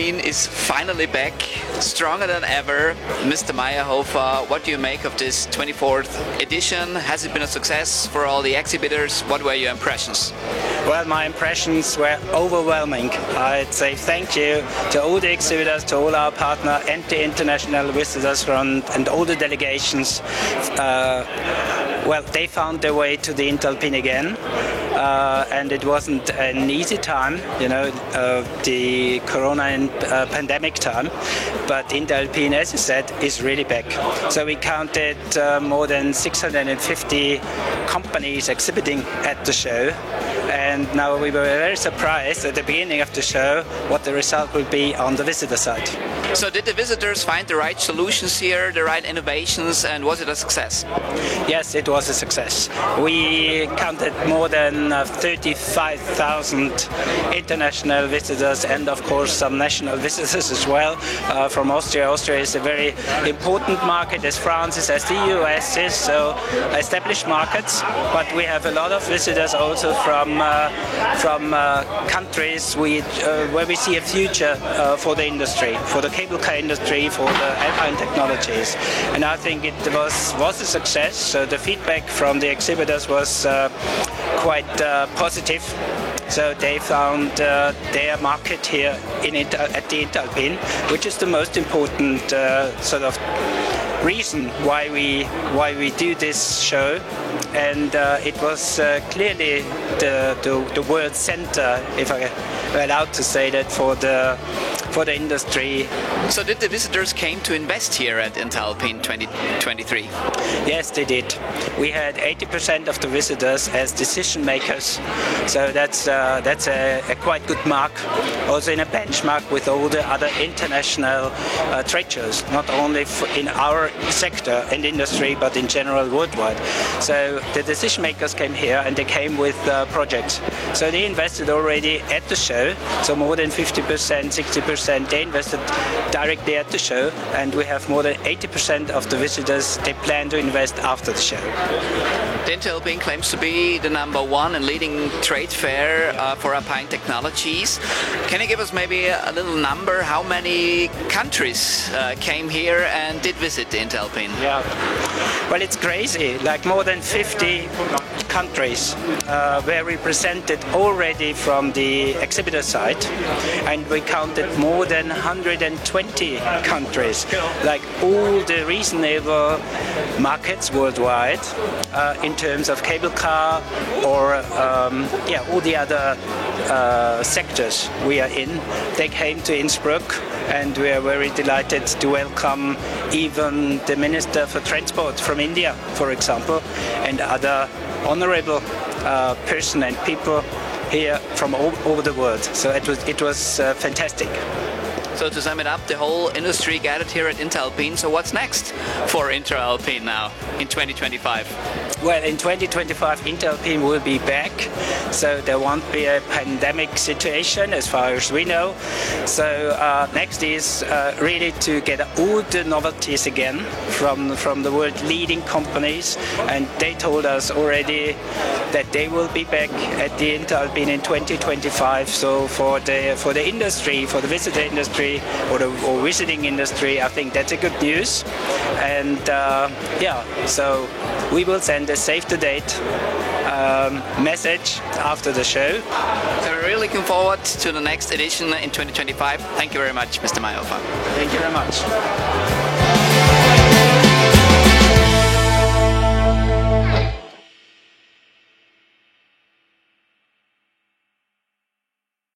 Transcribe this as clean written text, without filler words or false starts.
INTERALPIN is finally back, stronger than ever. Mr. Mayerhofer, what do you make of this 24th edition? Has it been a success for all the exhibitors? What were your impressions? Well, my impressions were overwhelming. I'd say thank you to all the exhibitors, to all our partners and the international visitors and all the delegations. Well, they found their way to the INTERALPIN again. And it wasn't an easy time, the corona and pandemic time, but INTERALPIN, as you said, is really back. So we counted more than 650 companies exhibiting at the show, and now we were very surprised at the beginning of the show what the result will be on the visitor side. So did the visitors find the right solutions here, the right innovations, and was it a success? Yes, it was a success. We counted more than 35,000 international visitors and of course some national visitors as well from Austria. Austria is a very important market, as France is, as the US is, so established markets, but we have a lot of visitors also from countries where we see a future for the industry, for the cable car industry, for the alpine technologies. And I think it was a success. So the feedback from the exhibitors was quite positive. So they found their market here at the INTERALPIN, which is the most important sort of reason why we do this show. And it was clearly the world center, if I'm allowed to say that, for the industry. So did the visitors came to invest here at INTERALPIN 2023? Yes, they did. We had 80% of the visitors as decision makers. So that's a quite good mark. Also in a benchmark with all the other international trade shows, not only in our sector and industry, but in general worldwide. So the decision makers came here and they came with projects. So they invested already at the show. So more than 50%, 60%. They invested directly at the show, and we have more than 80% of the visitors they plan to invest after the show. The INTERALPIN claims to be the #1 and leading trade fair for alpine technologies. Can you give us maybe a little number? How many countries came here and did visit the INTERALPIN? Yeah, well, it's crazy. Like more than 50 countries were represented already from the exhibitor side, and we counted more than 120 countries, like all the reasonable markets worldwide in terms of cable car or all the other sectors we are in. They came to Innsbruck, and we are very delighted to welcome even the Minister for Transport from India, for example, and other honorable person and people here from all over the world. So it was fantastic. So to sum it up, the whole industry gathered here at INTERALPIN. So what's next for INTERALPIN now in 2025? Well, in 2025, INTERALPIN will be back. So there won't be a pandemic situation as far as we know. So next is really to get all the novelties again from the world leading companies. And they told us already that they will be back at the INTERALPIN in 2025. So for the industry, for the visitor industry, or visiting industry, I think that's a good news. And so we will send a save the date message after the show. So we're really looking forward to the next edition in 2025. Thank you very much, Mr. Mayerhofer. Thank you very much.